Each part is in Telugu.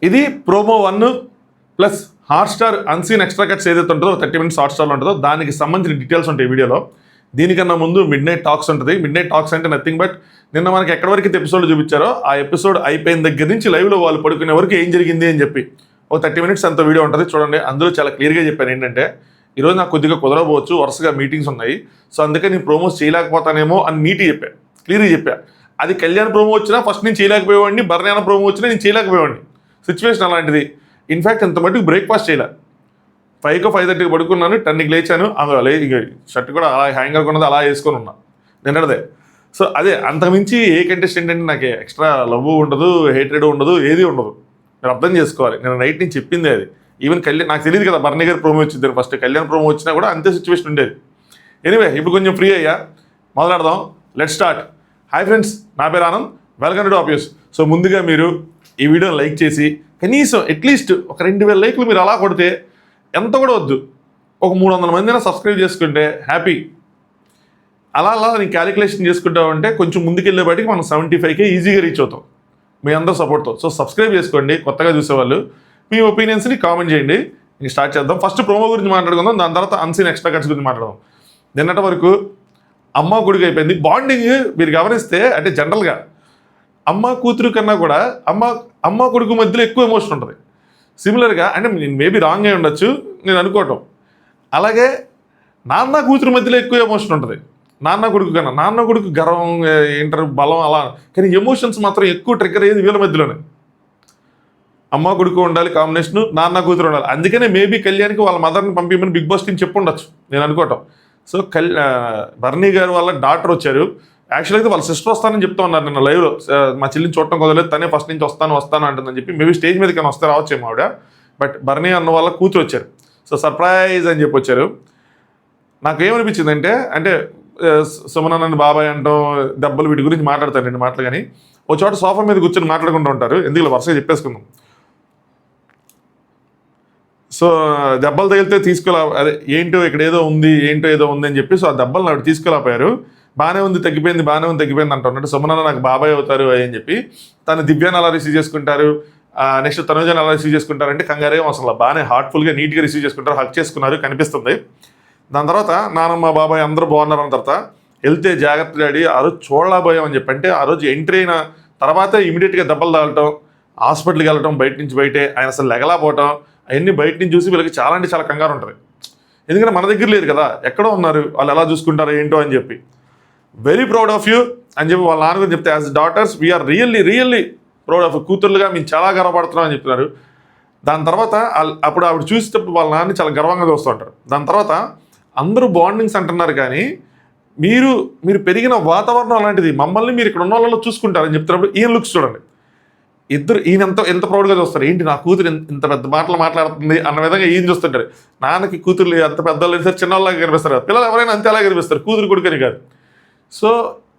ఇది promo 1 plus Hotstar unseen extra cuts ఏదైతే ఉంటుందో 30 మినిట్స్ హాట్‌స్టార్లో ఉంటుందో దానికి సంబంధించిన డీటెయిల్స్ ఉంటాయి వీడియోలో. దీనికన్నా ముందు మిడ్ నైట్ టాక్స్ ఉంటుంది. మిడ్ నైట్ టాక్స్ అంటే నథింగ్ బట్ నిన్న మనకి ఎక్కడి వరకు ఎపిసోడ్ చూపించారో ఆ ఎపిసోడ్ అయిపోయిన దగ్గర నుంచి లైవ్లో వాళ్ళు పడుకునే వరకు ఏం జరిగింది అని చెప్పి ఒక 30 మినిట్స్ అంత వీడియో ఉంటుంది చూడండి. అందులో చాలా క్లియర్గా చెప్పాను ఏంటంటే ఈరోజు నాకు కొద్దిగా కుదరబోవచ్చు, వరుసగా మీటింగ్స్ ఉన్నాయి, సో అందుకే నేను ప్రోమోస్ చేయలేకపోతానేమో అని నీట్గా చెప్పాను, క్లియర్గా చెప్పాను. అది కళ్యాణ్ ప్రోమో వచ్చినా ఫస్ట్ నేను చేయలేకపోయేవాడిని, బర్ణ్యాన ప్రోమో వచ్చినా నేను చేయలేకపోయేవాడిని. సిచ్యువేషన్ అలాంటిది. ఇన్ఫ్యాక్ట్ ఇంత మటుకు బ్రేక్ఫాస్ట్ చేయలే. 5కో 5:30కి పడుకున్నాను, 10కి లేచాను. షర్ట్ కూడా అలా హ్యాంగర్ కొన్నది అలా వేసుకొని ఉన్నా నిన్నదే. సో అదే అంతకుమించి ఏ కంటెస్టెంట్ అంటే నాకు ఎక్స్ట్రా లవ్ ఉండదు, హేట్రెడ్ ఉండదు, ఏది ఉండదు. మీరు అర్థం చేసుకోవాలి. నేను నైట్ నుంచి చెప్పింది అది. ఈవెన్ కళ్యాణ్ నాకు తెలియదు కదా బర్నీ గారి ప్రోమో వచ్చింది, ఫస్ట్ కళ్యాణ్ ప్రోమో వచ్చినా కూడా అంతే సిచ్యువేషన్ ఉండేది. ఎనీవే ఇప్పుడు కొంచెం ఫ్రీ అయ్యా, మొదలెడదాం. Let start. హాయ్ ఫ్రెండ్స్, నా పేరు ఆనంద్, వెల్కమ్ టు ఆప్యూస్. సో ముందుగా మీరు ఈ వీడియోని లైక్ చేసి కనీసం అట్లీస్ట్ ఒక 2000 లైక్లు మీరు అలా కొడితే, ఎంత కూడా వద్దు, ఒక 300 మందిని సబ్స్క్రైబ్ చేసుకుంటే హ్యాపీ. అలా నేను క్యాలిక్యులేషన్ చేసుకుంటామంటే కొంచెం ముందుకెళ్ళేపాటికి మనం 75K ఈజీగా రీచ్ అవుతాం మీ అందరూ సపోర్ట్తో. సో సబ్స్క్రైబ్ చేసుకోండి. కొత్తగా చూసేవాళ్ళు మీ ఒపీనియన్స్ని కామెంట్ చేయండి. ఇంక స్టార్ట్ చేద్దాం. ఫస్ట్ ప్రోమో గురించి మాట్లాడుకుందాం, దాని తర్వాత అన్సీన్ ఎక్స్ట్రా కట్స్ గురించి మాట్లాడదాం. నిన్నటి వరకు అమ్మ కొడుకు అయిపోయింది. బాండింగ్ మీరు గమనిస్తే అంటే జనరల్గా అమ్మ కూతురు కన్నా కూడా అమ్మ కొడుకు మధ్యలో ఎక్కువ ఎమోషన్ ఉంటుంది. సిమిలర్గా అంటే నేను మేబీ రాంగ్ అయి ఉండొచ్చు నేను అనుకోవటం. అలాగే నాన్న కూతురు మధ్యలో ఎక్కువ ఎమోషన్ ఉంటుంది నాన్న కొడుకు కన్నా. నాన్న కొడుకు గర్వం, ఏంటారు, బలం అలా, కానీ ఎమోషన్స్ మాత్రం ఎక్కువ ట్రిగ్గర్ అయ్యేది వీళ్ళ మధ్యలోనే. అమ్మ కొడుకు ఉండాలి కాంబినేషన్, నాన్న కూతురు ఉండాలి. అందుకనే మేబీ కళ్యాణ్కి వాళ్ళ మదర్ని పంపించమని బిగ్ బాస్ టీం చెప్పు ఉండొచ్చు నేను అనుకోవటం. సో బర్నీ గారు వాళ్ళ డాటర్ వచ్చారు. యాక్చువల్గా అయితే వాళ్ళ సిస్టర్ వస్తానని చెప్తా ఉన్నారు నిన్న లైవ్లో. మా చెల్లిని చూడటం కుదరలేదు, తనే ఫస్ట్ నుంచి వస్తాను అంటుందని చెప్పి మేబీ స్టేజ్ మీద కానీ వస్తే రావచ్చేమో ఆవిడ. బట్ బర్నీ అన్న వాళ్ళ కూతురు వచ్చారు. సో సర్ప్రైజ్ అని చెప్పి వచ్చారు. నాకేమనిపించింది అంటే సుమన నన్ను బాబాయ్ అంటాం, దెబ్బలు వీటి గురించి మాట్లాడతాను 2 మాటలు, కానీ ఒక చోట సోఫా మీద కూర్చొని మాట్లాడుకుంటూ ఉంటారు. ఎందుకు వరుసగా చెప్పేసుకుందాం. సో దెబ్బలు తగిలితే అదే ఏంటో ఇక్కడ ఏదో ఉంది అని చెప్పి సో ఆ దెబ్బలు ఆవిడ తీసుకెళ్ళిపోయారు. బాగానే ఉంది తగ్గిపోయింది అంటున్నట్టు సుమన నాకు బాబాయ్ అవుతారు అని చెప్పి తను దివ్యాన్ని అలా రిసీవ్ చేసుకుంటారు, నెక్స్ట్ తనుజాన్ని అలా రిసీవ్ చేసుకుంటారు. అంటే కంగారేం అసలు బాగానే హార్ట్ఫుల్గా నీట్గా రిసీవ్ చేసుకుంటారు, హక్ చేసుకున్నారు కనిపిస్తుంది. దాని తర్వాత నానమ్మ బాబాయ్ అందరూ బాగున్నారు అన్న తర్వాత వెళ్తే జాగ్రత్త డాడీ ఆ రోజు చూడలేకపోయాం అని చెప్పి, అంటే ఆ రోజు ఎంట్రీ అయిన తర్వాత ఇమీడియట్గా దెబ్బలు తాగటం, హాస్పిటల్కి వెళ్ళటం, బయటే ఆయన అసలు లెగలేకపోవటం, అవన్నీ బయట నుంచి చూసి వీళ్ళకి చాలా అంటే చాలా కంగారు ఉంటుంది. ఎందుకంటే మన దగ్గర లేదు కదా, ఎక్కడో ఉన్నారు, వాళ్ళు ఎలా చూసుకుంటారో ఏంటో అని చెప్పి. వెరీ ప్రౌడ్ ఆఫ్ యూ అని చెప్పి వాళ్ళ నాన్న చెప్తే, as daughters we are really proud of you, కూతుర్లుగా మేము చాలా గర్వపడుతున్నాం అని చెప్తున్నారు. దాని తర్వాత అప్పుడు ఆవిడ చూసేటప్పుడు వాళ్ళ నాన్న చాలా గర్వంగా చూస్తూ ఉంటారు. దాని తర్వాత అందరూ బాండింగ్స్ అంటున్నారు, కానీ మీరు పెరిగిన వాతావరణం అలాంటిది, మమ్మల్ని మీరు ఇక్కడ ఉన్న వాళ్ళలో చూసుకుంటారని చెప్తున్నప్పుడు ఈయన లుక్స్ చూడండి. ఈయన ఎంత ప్రౌడ్గా చూస్తారు. ఏంటి నా కూతురు ఇంత పెద్ద మాటలు మాట్లాడుతుంది అన్న విధంగా ఈయన చూస్తుంటారు. నాన్నకి కూతురు అంత పెద్దలు సరే చిన్నవాళ్ళగా కనిపిస్తారు, పిల్లలు ఎవరైనా అంతే అలా కనిపిస్తారు, కూతురు కొడుకని కాదు. సో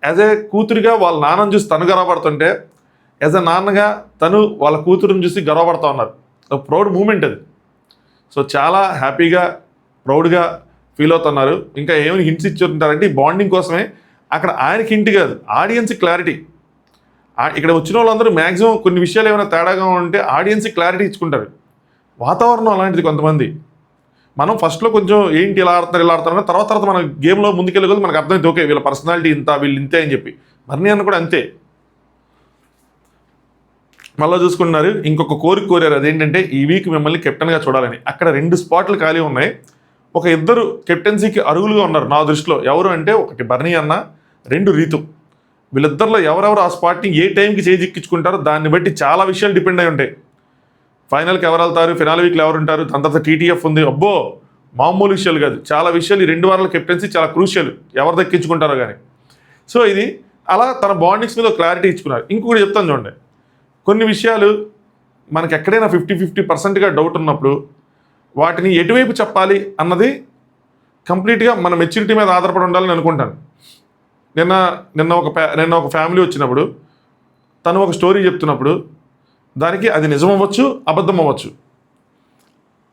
యాజ్ ఏ కూతురుగా వాళ్ళ నాన్నని చూసి తను గర్వపడుతుంటే, యాజ్ ఎ నాన్నగా తను వాళ్ళ కూతురుని చూసి గర్వపడుతూ ఉన్నారు. ప్రౌడ్ మూమెంట్ అది. సో చాలా హ్యాపీగా ప్రౌడ్గా ఫీల్ అవుతున్నారు. ఇంకా ఏమైనా హింట్స్ ఇచ్చుంటారంటే ఈ బాండింగ్ కోసమే. అక్కడ ఆయనకి హింట్ కాదు, ఆడియన్స్కి క్లారిటీ. ఇక్కడ వచ్చిన వాళ్ళందరూ మ్యాక్సిమం కొన్ని విషయాలు ఏమైనా తేడాగా ఉంటే ఆడియన్స్కి క్లారిటీ ఇచ్చుకుంటారు. వాతావరణం అలాంటిది. కొంతమంది మనం ఫస్ట్లో కొంచెం ఏంటి ఇలా ఆడుతున్నారు తర్వాత మన గేమ్లో ముందుకెళ్ళే కొద్ది మనకు అర్థమైంది, ఓకే వీళ్ళ పర్సనాలిటీ ఇంత, వీళ్ళు ఇంతే అని చెప్పి. బర్నీ అన్న కూడా అంతే. మళ్ళీ చూసుకుంటున్నారు, ఇంకొక కోరారు, అదేంటంటే ఈ వీక్ మిమ్మల్ని కెప్టెన్గా చూడాలని. అక్కడ 2 స్పాట్లు ఖాళీ ఉన్నాయి. ఒక 2 కెప్టెన్సీకి అర్హులుగా ఉన్నారు నా దృష్టిలో. ఎవరు అంటే ఒకటి బర్నీ అన్న, 2 రీతు. వీళ్ళిద్దరిలో ఎవరెవరు ఆ స్పాట్ని ఏ టైంకి చేజిక్కించుకుంటారో దాన్ని బట్టి చాలా విషయాలు డిపెండ్ అయి ఉంటాయి. ఫైనల్కి ఎవరు వెళ్తారు, ఫినాల్ వీక్లో ఎవరు ఉంటారు, దాని తర్వాత TTF ఉంది. అబ్బో మామూలు విషయాలు కాదు, చాలా విషయాలు. ఈ 2 వారాల కెప్టెన్సీ చాలా క్రూషియల్, ఎవరు దక్కించుకుంటారో కానీ. సో ఇది అలా తన బాండింగ్స్ మీద క్లారిటీ ఇచ్చుకున్నారు. ఇంకొకటి చెప్తాను చూడండి, కొన్ని విషయాలు మనకి ఎక్కడైనా 50% డౌట్ ఉన్నప్పుడు వాటిని ఎటువైపు చెప్పాలి అన్నది కంప్లీట్గా మన మెచ్యూరిటీ మీద ఆధారపడి ఉండాలని అనుకుంటాను. నిన్న ఒక ఫ్యామిలీ వచ్చినప్పుడు తను ఒక స్టోరీ చెప్తున్నప్పుడు దానికి అది నిజం అవ్వచ్చు, అబద్ధం అవ్వచ్చు.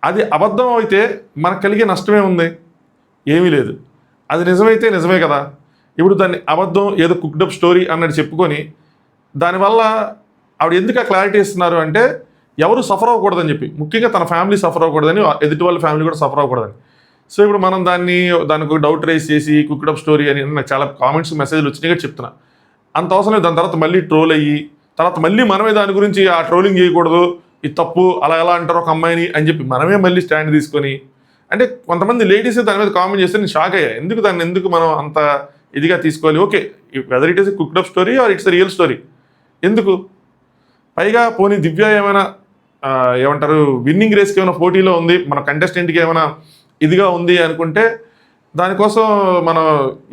అది అబద్ధం అయితే మనకు కలిగే నష్టమే ఉంది, ఏమీ లేదు. అది నిజమైతే నిజమే కదా. ఇప్పుడు దాన్ని అబద్ధం, ఏదో కుక్డప్ స్టోరీ అన్నట్టు చెప్పుకొని దానివల్ల ఆవిడ ఎందుకు ఆ క్లారిటీ ఇస్తున్నారు అంటే, ఎవరు సఫర్ అవ్వకూడదని చెప్పి, ముఖ్యంగా తన ఫ్యామిలీ సఫర్ అవ్వకూడదని, ఎదుటి వాళ్ళ ఫ్యామిలీ కూడా సఫర్ అవ్వకూడదని. సో ఇప్పుడు మనం దానికి ఒక డౌట్ రేస్ చేసి కుక్డప్ స్టోరీ అని నాకు చాలా కామెంట్స్ మెసేజ్లు వచ్చినాయి చెప్తున్నా. అంత అవసరం లేదు. దాని తర్వాత మళ్ళీ ట్రోల్ అయ్యి తర్వాత మళ్ళీ మనమే దాని గురించి ఆ ట్రోలింగ్ చేయకూడదు, ఇది తప్పు, అలా ఎలా అంటారు ఒక అమ్మాయిని అని చెప్పి మనమే మళ్ళీ స్టాండ్ తీసుకొని, అంటే కొంతమంది లేడీస్ దాని మీద కామెంట్ చేస్తే నేను షాక్ అయ్యా. ఎందుకు మనం అంత ఇదిగా తీసుకోవాలి? Okay, whether it is cooked up story or it's real story, ఎందుకు? పైగా పోనీ దివ్య ఏమైనా ఏమంటారు విన్నింగ్ రేస్కి ఏమైనా పోటీలో ఉంది, మన కంటెస్టెంట్కి ఏమైనా ఇదిగా ఉంది అనుకుంటే దానికోసం మనం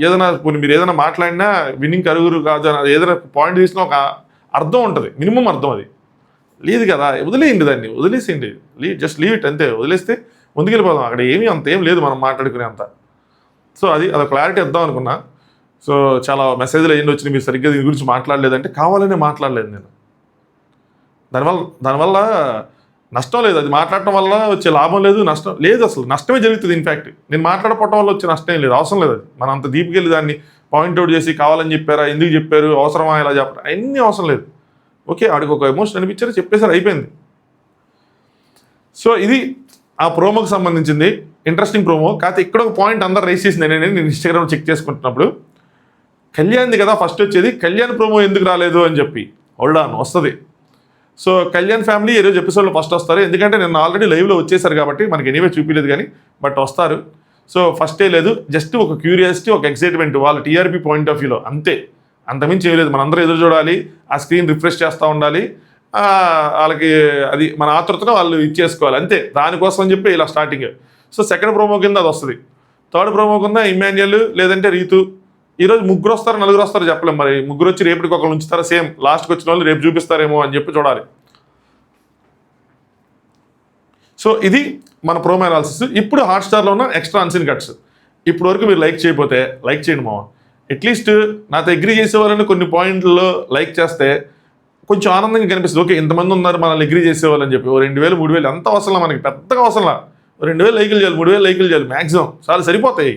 ఏదైనా మీరు ఏదైనా మాట్లాడినా విన్నింగ్ కరుగురు కాదు అని ఏదైనా పాయింట్ తీసినా ఒక అర్థం ఉంటుంది, మినిమం అర్థం. అది లేదు కదా, వదిలేయండి, దాన్ని వదిలేసేయండి, జస్ట్ లీవ్ ఇట్ అంతే, వదిలేస్తే ముందుకెళ్ళిపోదాం. అక్కడ అంత ఏం లేదు మనం మాట్లాడుకునే అంత. సో అది క్లారిటీ ఇద్దాం అనుకున్నా. సో చాలా మెసేజ్లు అయ్యింది వచ్చినాయి, మీరు సరిగ్గా దీని గురించి మాట్లాడలేదంటే. కావాలనే మాట్లాడలేదు నేను. దానివల్ల నష్టం లేదు, అది మాట్లాడటం వల్ల వచ్చే లాభం లేదు, నష్టం లేదు, అసలు నష్టమే జరుగుతుంది. ఇన్ఫ్యాక్ట్ నేను మాట్లాడకపోవడం వల్ల వచ్చే నష్టం లేదు, అవసరం లేదు. అది మనం అంత దీపుకెళ్ళి దాన్ని పాయింట్అవుట్ చేసి కావాలని చెప్పారా, ఎందుకు చెప్పారు, అవసరమా, ఇలా చెప్పడం అన్నీ అవసరం లేదు. ఓకే, ఆడికి ఒక ఎమోషన్ అనిపించారు, చెప్పేసారు, అయిపోయింది. సో ఇది ఆ ప్రోమోకి సంబంధించింది, ఇంట్రెస్టింగ్ ప్రోమో. కాకపోతే ఇక్కడ ఒక పాయింట్ అందరు రేస్ చేసింది. నేను ఇన్స్టాగ్రామ్ చెక్ చేసుకుంటున్నప్పుడు కళ్యాణ్ది కదా ఫస్ట్ వచ్చేది, కళ్యాణ్ ప్రోమో ఎందుకు రాలేదు అని చెప్పి. హోల్డ్ ఆన్, వస్తుంది. సో కళ్యాణ్ ఫ్యామిలీ ఈరోజు ఎపిసోడ్లో ఫస్ట్ వస్తారు, ఎందుకంటే నేను ఆల్రెడీ లైవ్లో వచ్చేసారు కాబట్టి మనకి ఎనీవే చూపించలేదు కానీ, బట్ వస్తారు. సో ఫస్టే లేదు, జస్ట్ ఒక క్యూరియాసిటీ, ఒక ఎక్సైట్మెంట్ వాళ్ళ టీఆర్పీ పాయింట్ ఆఫ్ వ్యూలో, అంతే, అంతమించి చేయలేదు. మనందరూ ఎదురు చూడాలి, ఆ స్క్రీన్ రిఫ్రెష్ చేస్తూ ఉండాలి, వాళ్ళకి అది మన ఆతృతగా వాళ్ళు ఇచ్చేసుకోవాలి, అంతే. దానికోసం అని చెప్పి ఇలా స్టార్టింగ్. సో సెకండ్ ప్రోమో కింద అది వస్తుంది. థర్డ్ ప్రోమో కింద ఇమాన్యుయల్ లేదంటే రీతు. ఈరోజు ముగ్గురు వస్తారు, నలుగురు వస్తారు చెప్పలేం. మరి ముగ్గురు వచ్చి రేపటికి ఒకరు ఉంచుతారా, సేమ్ లాస్ట్కి వచ్చిన వాళ్ళు రేపు చూపిస్తారేమో అని చెప్పి చూడాలి. సో ఇది మన ప్రోమో అనాలిసిస్. ఇప్పుడు హాట్స్టార్లో ఉన్న ఎక్స్ట్రా అన్సీన్ కట్స్. ఇప్పుడు వరకు మీరు లైక్ చేయకపోతే లైక్ చేయండి మామ. అట్లీస్ట్ నాతో అగ్రీ చేసేవాళ్ళని కొన్ని పాయింట్లలో లైక్ చేస్తే కొంచెం ఆనందంగా కనిపిస్తుంది. ఓకే, ఇంతమంది ఉన్నారు మనల్ని అగ్రీ చేసేవాళ్ళని చెప్పి. 2000 3000 ఎంత అవసరం, మనకి పెద్దగా అవసరం. 2000 లైకులు చేయాలి, 3000 లైకులు చేయాలి మ్యాక్సిమం, చాలా సరిపోతాయి.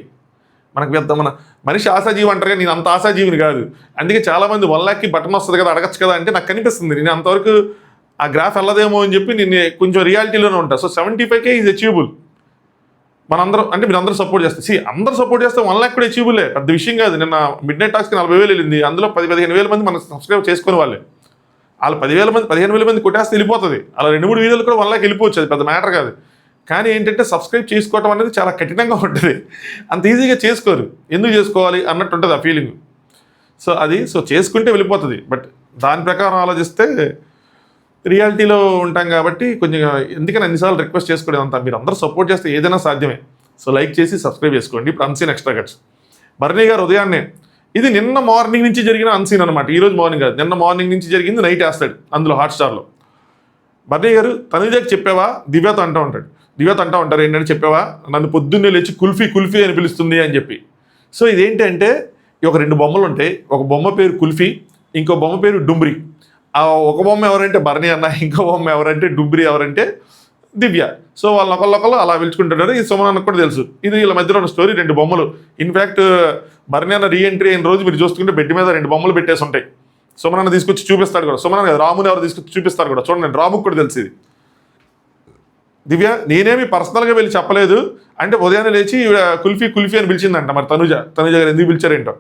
మనకి మన మనిషి ఆశాజీవి అంటారు కానీ నేను అంత ఆశాజీవిని కాదు. అందుకే చాలామంది 1 lakhకి బటన్ వస్తుంది కదా, అడగచ్చు కదా అంటే నాకు కనిపిస్తుంది నేను అంతవరకు ఆ గ్రాఫ్ వెళ్ళదేమో అని చెప్పి నేను కొంచెం రియాలిటీలోనే ఉంటాను. So 75K is achievable. మనందరం అంటే మీరు అందరూ సపోర్ట్ చేస్తారు. అందరూ సపోర్ట్ చేస్తే 1 lakh కూడా అచీవబులే, పెద్ద విషయం కాదు. నిన్న మిడ్ నైట్ టాక్స్కి 40,000 వెళ్ళింది, అందులో 10-15,000 మంది మనకు సబ్స్క్రైబ్ చేసుకునే వాళ్ళే. వాళ్ళు 10,000 మంది 15,000 మంది కొట్టేస్తే వెళ్ళిపోతుంది. అలా 2-3 వీడియోలు కూడా 1 lakh వెళ్ళిపోవచ్చు, అది పెద్ద మ్యాటర్ కాదు. కానీ ఏంటంటే సబ్స్క్రైబ్ చేసుకోవడం అనేది చాలా కఠినంగా ఉంటుంది, అంత ఈజీగా చేసుకోరు. ఎందుకు చేసుకోవాలి అన్నట్టు ఉంటుంది ఆ ఫీలింగ్. సో చేసుకుంటే వెళ్ళిపోతుంది. బట్ దాని ప్రకారం ఆలోచిస్తే రియాలిటీలో ఉంటాం కాబట్టి కొంచెం ఎందుకని అన్నిసార్లు రిక్వెస్ట్ చేసుకోవడం అంతా. మీరు అందరూ సపోర్ట్ చేస్తే ఏదైనా సాధ్యమే. సో లైక్ చేసి సబ్స్క్రైబ్ చేసుకోండి. ఇప్పుడు unseen extra cuts. Bharani garu ఉదయాన్నే, ఇది నిన్న మార్నింగ్ నుంచి జరిగిన అన్సీన్ అనమాట. ఈరోజు మార్నింగ్ కాదు, నిన్న మార్నింగ్ నుంచి జరిగింది. నైట్ వేస్తాడు అందులో హాట్స్టార్లో. భరణి గారు తనుజకి చెప్పావా, దివ్యతో అంటూ ఉంటారు ఏంటంటే, చెప్పావా నన్ను పొద్దున్నే లేచి కుల్ఫీ అని పిలుస్తుంది అని చెప్పి. సో ఇదేంటంటే ఒక 2 బొమ్మలు ఉంటాయి, ఒక బొమ్మ పేరు కుల్ఫీ, ఇంకో బొమ్మ పేరు డుంబ్రి. ఆ ఒక బొమ్మ ఎవరంటే భరణి అన్న, ఇంకో బొమ్మ ఎవరంటే డుంబ్రి ఎవరంటే దివ్య. సో వాళ్ళు ఒకళ్ళొకళ్ళు అలా పిలుచుకుంటున్నారు. ఇది సుమన్ అన్నకు కూడా తెలుసు. ఇది వీళ్ళ మధ్యలో ఉన్న స్టోరీ. 2 బొమ్మలు. ఇన్ఫ్యాక్ట్ భరణి అన్న రీఎంట్రీ అయిన రోజు మీరు చూసుకుంటే బెడ్ మీద 2 బొమ్మలు పెట్టేసి ఉంటాయి. సుమన్ అన్న తీసుకొచ్చి చూపిస్తాడు కూడా. సుమన్ అన్న రాముని ఎవరు తీసుకొచ్చి చూపిస్తారు కూడా. చూడండి, రాముకు కూడా తెలిసి. దివ్య నేనేమి పర్సనల్గా వెళ్ళి చెప్పలేదు అంటే ఉదయాన్నే లేచి కుల్ఫీ అని పిలిచిందంట. మరి తనుజ గారు ఎందుకు పిలిచారేంటో.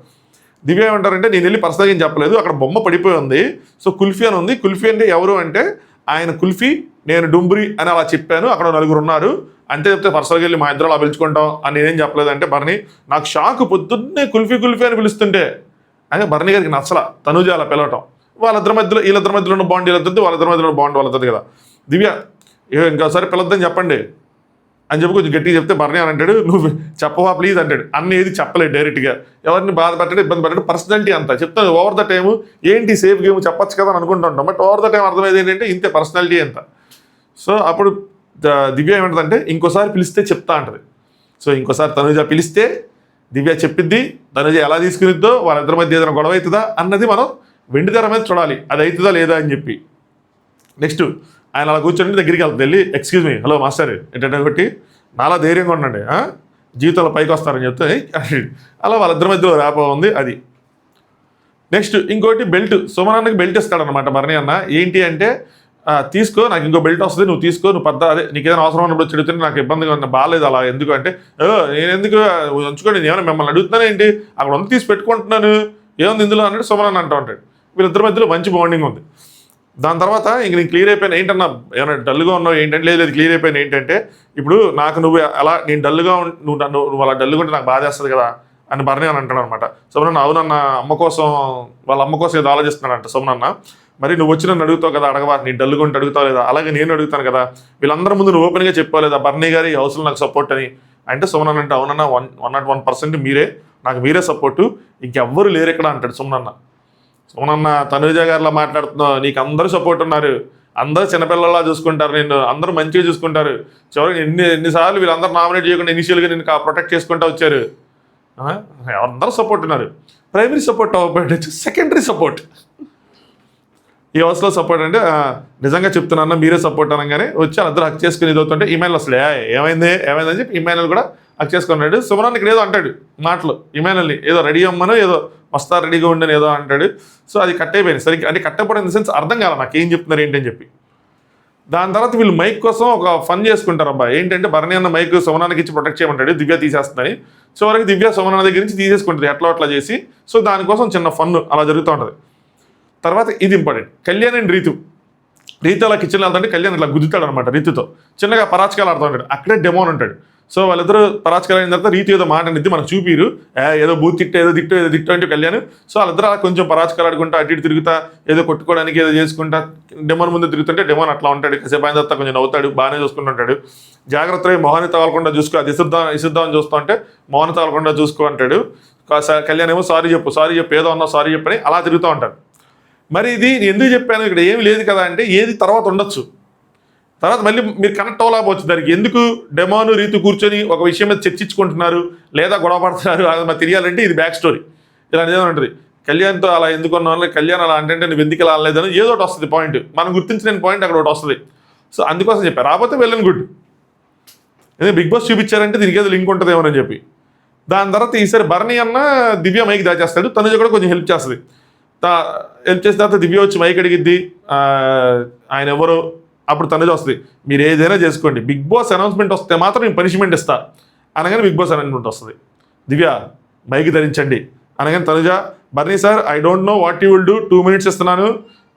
దివ్య ఏమంటారంటే నేను వెళ్ళి పర్సనల్గా ఏం చెప్పలేదు, అక్కడ బొమ్మ పడిపోయి ఉంది, సో కుల్ఫీ అని ఉంది. కుల్ఫీ అంటే ఎవరు అంటే ఆయన కుల్ఫీ, నేను డుంబ్రి అని అలా చెప్పాను, అక్కడ 4 ఉన్నారు అంతే, చెప్తే పర్సనల్గా వెళ్ళి మా ఇద్దరు అలా పిలుచుకుంటాం అని నేనేం చెప్పలేదు అంటే భరణి నాకు షాక్, పొద్దున్నే కుల్ఫీ అని పిలుస్తుంటే. అంటే భరణి గారికి నచ్చల తనుజ అలా పిలవటం. వీళ్ళిద్దరి మధ్యలో ఉన్న బాండ్ వీళ్ళిద్దరిది, వాళ్ళిద్దరి మధ్యలో ఉన్న బాండ్ వాళ్ళిద్దరిది కదా. దివ్య ఇంకోసారి పిలవద్దని చెప్పండి అని చెప్పి కొంచెం గట్టిగా చెప్తే భరణి అని అంటాడు, నువ్వు చెప్పవా ప్లీజ్ అంటాడు. ఏది చెప్పలేదు డైరెక్ట్గా, ఎవరిని బాధ పెట్టాడు, ఇబ్బంది పెట్టాడు, పర్సనాలిటీ అంతా చెప్తాను. ఓవర్ ద టైము ఏంటి సేఫ్ గేమ్ చెప్పచ్చు కదా అని అనుకుంటూ ఉంటాం, బట్ ఓవర్ ద టైం అర్థమైంది ఏంటంటే ఇంతే పర్సనాలిటీ అంత. సో అప్పుడు దివ్య ఏమంటుందంటే ఇంకోసారి పిలిస్తే చెప్తా అంటది. సో ఇంకోసారి తనుజ పిలిస్తే దివ్య చెప్పిద్ది, తనుజ ఎలా తీసుకునిద్దో, వాళ్ళిద్దరి మధ్య ఏదైనా గొడవ అవుతుందా అన్నది మనం వెండితెర మీద చూడాలి, అది అవుతుందా లేదా అని చెప్పి. నెక్స్ట్ ఆయన అలా కూర్చొని దగ్గరికి వెళ్తుంది, వెళ్ళి ఎక్స్క్యూజ్ మీ, హలో మాస్టర్ ఏంటంటే కొట్టి నాలా ధైర్యంగా ఉండండి, జీవితంలో పైకి వస్తారని చెప్తే అలా వాళ్ళిద్దరి మధ్యలో ర్యాపో ఉంది అది. నెక్స్ట్ ఇంకోటి బెల్ట్, సుమన్ అన్నకి బెల్ట్ ఇస్తాడనమాట భరణి అన్న. ఏంటి అంటే తీసుకో, నాకు ఇంకో బెల్ట్ వస్తుంది, నువ్వు తీసుకో, నువ్వు అదే నీకు ఏదైనా అవసరం ఉన్నప్పుడు వచ్చి అడుగుతుంటే నాకు ఇబ్బందిగా ఉంది, బాగాలేదు అలా ఎందుకు అంటే, నేను ఎందుకు ఉంచుకోండి, నేను ఏమైనా మిమ్మల్ని అడుగుతున్నాను ఏంటి, అక్కడ ఉంది తీసి పెట్టుకుంటున్నాను, ఏముంది ఇందులో అన్నట్టు సుమన్ అంటూ ఉంటాడు. వీళ్ళిద్దరి మధ్యలో మంచి బాండింగ్ ఉంది. దాని తర్వాత ఇంక నేను క్లియర్ అయిపోయాను ఏంటన్నా, ఏమైనా డల్గా ఉన్నావు ఏంటంటే, లేదు క్లియర్ అయిపోయాను ఏంటంటే, ఇప్పుడు నాకు నువ్వు అలా నేను డల్గా నువ్వు అలా డల్గా ఉంటే నాకు బాధ వేస్తుంది కదా అని భరణి అని అంటాడు అనమాట. సుమనన్న అవునన్న, అమ్మ కోసం వాళ్ళ అమ్మ కోసం ఏదో ఆలోచిస్తున్నాడంట సుమనన్న. మరి నువ్వు వచ్చి నన్ను అడుగుతావు కదా, అడగవా, నేను డల్గా ఉంటే అడుగుతావు లేదా, అలాగే నేను అడుగుతాను కదా, వీళ్ళందరి ముందు నువ్వు ఓపెన్గా చెప్పాలేదా భరణి గారి ఈ హౌస్లో నాకు సపోర్ట్ అని అంటే, సుమనన్న అంటే అవునన్నా 101% మీరే, నాకు మీరే సపోర్టు, ఇంకెవ్వరు లేరు ఇక్కడ అంటాడు సుమనన్న. సుమనన్న తనుజ గారిలా మాట్లాడుతున్నావు, నీకు అందరూ సపోర్ట్ ఉన్నారు, అందరూ చిన్నపిల్లలా చూసుకుంటారు, నిన్ను అందరూ మంచిగా చూసుకుంటారు, చివరికి ఎన్నిసార్లు వీళ్ళందరూ నామినేట్ చేయకుండా ఇనిషియల్గా నేను ప్రొటెక్ట్ చేసుకుంటూ వచ్చారు, అందరూ సపోర్ట్ ఉన్నారు. ప్రైమరీ సపోర్ట్ అవ్వబట్టి సెకండరీ సపోర్ట్ ఈ హౌస్లో సపోర్ట్ అంటే నిజంగా చెప్తున్నా మీరే సపోర్ట్ అనగానే వచ్చి అందరూ హక్ చేసుకుని ఇది అవుతుంటే ఇమానుయల్ అసలు ఏమైందని చెప్పి ఇమానుయల్ కూడా హక్ చేసుకున్నాడు. సుమనన్న ఇక్కడ ఏదో అంటాడు మాటలు, ఇమానుయల్ని ఏదో రెడీ అమ్మను ఏదో వస్తా రెడీగా ఉండని ఏదో అంటాడు. సో అది కట్ అయిపోయింది సరిగ్గా, అంటే కట్ అయిపోయిన ఇన్ ద సెన్స్ అర్థం కాల నాకు ఏం చెప్తున్నారు ఏంటని చెప్పి. దాని తర్వాత వీళ్ళు మైక్ కోసం ఒక ఫన్ చేసుకుంటారు అబ్బా, ఏంటంటే భరణి అన్న మైక్ సుమనన్నకి ఇచ్చి ప్రొటెక్ట్ చేయమంటాడు, దివ్య తీసేస్తుందని. సో వరకు దివ్య సుమనన్న దగ్గర నుంచి తీసేసుకుంటుంది అట్లా చేసి. సో దానికోసం చిన్న ఫన్ అలా జరుగుతూ ఉంటుంది. తర్వాత ఇది ఇంపార్టెంట్, కళ్యాణ్ అండ్ రీతు అలా కిచెన్లో వెళ్తుంటే కళ్యాణ్ ఇట్లా గుద్దుతాడు అనమాట రీతుతో, చిన్నగా పరాచకాలు ఆడుతూ ఉంటాడు. అక్కడే డెమోన్ ఉంటాడు. సో వాళ్ళిద్దరు పరాచకాలు అయిన తర్వాత రీతు ఏదో మాట అనేది మనకు చూపిరు, ఏదో బూత్ ఏదో దిట్టు అంటే కళ్యాణ్. సో వాళ్ళిద్దరు అలా కొంచెం పరాచకాలు ఆడుకుంటా అటు ఇటు తిరుగుతా ఏదో కొట్టుకోవడానికి ఏదో చేసుకుంటా డెమోన్ ముందు తిరుగుతుంటే డెమోన్ అట్లా ఉంటాడు. కాసేపు అయిన తర్వాత కొంచెం నవ్వుతాడు, బాగానే చూసుకుంటుంటాడు. జాగ్రత్తగా మొహాన్ని తగలకుండా చూసుకో, అది ఇసుద్దామని చూస్తూ ఉంటే మొహాన్ని తగలకుండా చూసుకో అంటాడు. కళ్యాణ్ ఏమో సారీ చెప్పు ఏదో అన్నా సారీ చెప్పని అలా తిరుగుతూ ఉంటాడు. మరి ఇది ఎందుకు చెప్పాను, ఇక్కడ ఏమి లేదు కదా అంటే ఏది తర్వాత ఉండొచ్చు, తర్వాత మళ్ళీ మీరు కనెక్ట్ అవ్వలేకపోవచ్చు దానికి. ఎందుకు డెమోను రీతు కూర్చొని ఒక విషయం మీద చర్చించుకుంటున్నారు లేదా గొడవ పడుతున్నారు అది మాకు తెలియాలంటే ఇది బ్యాక్ స్టోరీ ఇలాంటిది ఏదో ఉంటుంది. కళ్యాణ్తో అలా ఎందుకు ఉన్నాను, కళ్యాణ్ అలా అంటే నువ్వు ఎందుకు ఇలా అనలేదని ఏదో ఒకటి వస్తుంది పాయింట్, మనం గుర్తించిన పాయింట్ అక్కడ ఒకటి వస్తుంది. సో అందుకోసం చెప్పారు, రాకపోతే వెళ్ళని గుడ్. ఎందుకంటే బిగ్ బాస్ చూపించారంటే దీనికి ఏదో లింక్ ఉంటుందేమోనని చెప్పి. దాని తర్వాత ఈసారి భరణి అన్న దివ్య మైక్ దాచేస్తాడు, తనుజ కూడా కొంచెం హెల్ప్ చేస్తుంది. చేసిన తర్వాత దివ్య వచ్చి మైక్ అడిగిద్ది, ఆయన ఎవరో, అప్పుడు తనుజ వస్తుంది, మీరు ఏదైనా చేసుకోండి, బిగ్ బాస్ అనౌన్స్మెంట్ వస్తే మాత్రం నేను పనిష్మెంట్ ఇస్తా అనగానే బిగ్ బాస్ అనౌన్స్మెంట్ వస్తుంది. దివ్య మైక్ ధరించండి అనగానే Tanuja, Bharani sir I don't know what you will do, 2 minutes ఇస్తున్నాను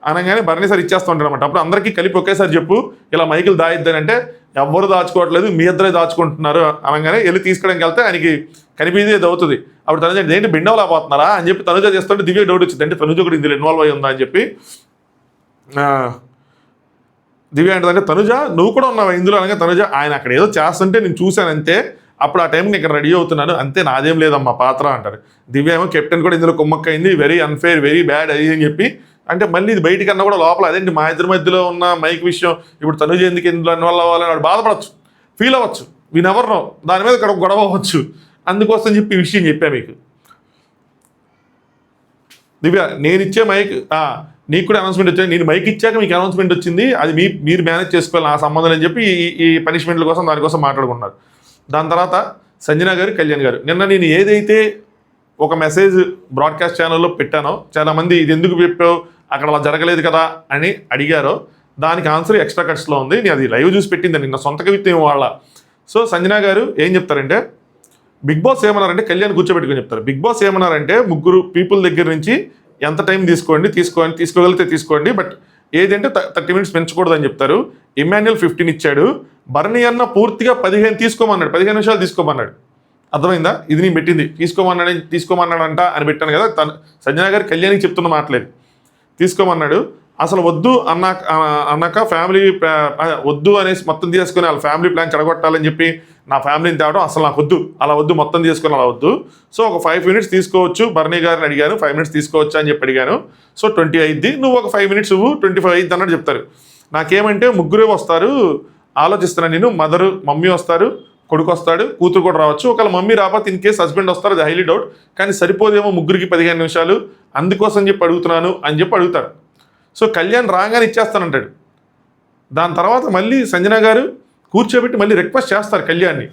అనగానే భరణి సార్ ఇచ్చేస్తూ ఉంటాడు అనమాట. అప్పుడు అందరికీ కలిపి ఒకేసారి చెప్పు ఇలా మైకులు దాయిద్దని అంటే, ఎవ్వరు దాచుకోవట్లేదు మీ ఇద్దరే దాచుకుంటున్నారు అనగానే వెళ్ళి తీసుకోవడానికి వెళ్తే ఆయనకి కనిపించేది ఇది అవుతుంది. అప్పుడు తనుజ ఏంటి బిండవలా పోతున్నారా అని చెప్పి తనుజ చేస్తుంటే దివ్య డౌట్ వచ్చింది, అంటే తనుజ కూడా ఇందులో ఇన్వాల్వ్ అయ్యి ఉందా అని చెప్పి. దివ్య ఏంటంటే తనుజ నువ్వు కూడా ఉన్నావు ఇందులో అనగా, తనుజ ఆయన అక్కడ ఏదో చేస్తుంటే నేను చూశాను అంతే, అప్పుడు ఆ టైంకి ఇక్కడ రెడీ అవుతున్నాను అంతే, నాదేం లేదమ్మా పాత్ర అంటారు. దివ్య ఏమో కెప్టెన్ కూడా ఇందులో కుమ్మక్కైంది, వెరీ అన్ఫేర్ వెరీ బ్యాడ్ అది అని చెప్పి అంటే, మళ్ళీ ఇది బయటికన్నా కూడా లోపల అదేంటి మా ఇద్దరి మధ్యలో ఉన్న మైక్ విషయం ఇప్పుడు తనుజ ఎందుకు ఇందులో ఇన్వాల్వ్ అవ్వాలని వాడు బాధపడవచ్చు, ఫీల్ అవ్వచ్చు, వినెవర్ నో, దాని మీద ఇక్కడ గొడవ అవ్వచ్చు. అందుకోసం చెప్పి ఈ విషయం చెప్పా మీకు. దివ్య నేను ఇచ్చే మైక్ నీకు కూడా అనౌన్స్మెంట్ వచ్చింది, నేను మైక్ ఇచ్చాక మీకు అనౌన్స్మెంట్ వచ్చింది, అది మీరు మేనేజ్ చేసుకోవాలి, ఆ సంబంధం అని చెప్పి ఈ పనిష్మెంట్ల కోసం దానికోసం మాట్లాడుకున్నారు. దాని తర్వాత సంజన గారు కళ్యాణ్ గారు, నిన్న నేను ఏదైతే ఒక మెసేజ్ బ్రాడ్కాస్ట్ ఛానల్లో పెట్టానో చాలామంది ఇది ఎందుకు చెప్పావు అక్కడ అలా జరగలేదు కదా అని అడిగారో, దానికి ఆన్సర్ ఎక్స్ట్రా కట్స్లో ఉంది. నేను అది లైవ్ చూసి పెట్టింది నిన్న సొంత కవిత్వం వాళ్ళ. సో సంజన గారు ఏం చెప్తారంటే, బిగ్ బాస్ ఏమన్నారంటే కళ్యాణ్ కూర్చోబెట్టుకొని చెప్తారు. బిగ్ బాస్ ఏమన్నారంటే 3 పీపుల్ దగ్గర నుంచి ఎంత టైం తీసుకోగలిగితే తీసుకోండి, బట్ ఏదంటే 30 minutes పెంచకూడదని చెప్తారు. ఇమాన్యుయల్ 15 ఇచ్చాడు, భరణి అన్న పూర్తిగా 15 తీసుకోమన్నాడు, 15 నిమిషాలు తీసుకోమన్నాడు. అర్థమైందా, ఇది నేను పెట్టింది తీసుకోమన్నాడంట అని పెట్టాను కదా. సంజన గారు కళ్యాణ్కి చెప్తున్న మాటలేదు, తీసుకోమన్నాడు. అసలు వద్దు అన్నాక ఫ్యామిలీ వద్దు అనేసి మొత్తం తీసుకొని వాళ్ళ ఫ్యామిలీ ప్లాన్ చెడగొట్టాలని చెప్పి నా ఫ్యామిలీని తేవడం అసలు నాకు వద్దు, అలా వద్దు, మొత్తం తీసుకొని అలా వద్దు. సో ఒక 5 minutes తీసుకోవచ్చు, భరణి గారిని అడిగాను 5 minutes తీసుకోవచ్చు అని చెప్పి అడిగాను. సో 20 అయింది, నువ్వు ఒక 5 minutes 25 అయింది అన్నట్టు చెప్తారు. నాకేమంటే 3 వస్తారు ఆలోచిస్తున్నాను నేను, మమ్మీ వస్తారు, కొడుకు వస్తాడు, కూతురు కూడా రావచ్చు. ఒకవేళ మమ్మీ రాకపోతే ఇన్ కేసు హస్బెండ్ వస్తారు, అది హైలీ డౌట్, కానీ సరిపోదేమో 3కి 15 నిమిషాలు, అందుకోసం చెప్పి అడుగుతున్నాను అని చెప్పి అడుగుతారు. సో కళ్యాణ్ రాగానే ఇచ్చేస్తానంటాడు. దాని తర్వాత మళ్ళీ సంజన గారు కూర్చోబెట్టి మళ్ళీ రిక్వెస్ట్ చేస్తారు కళ్యాణ్ని.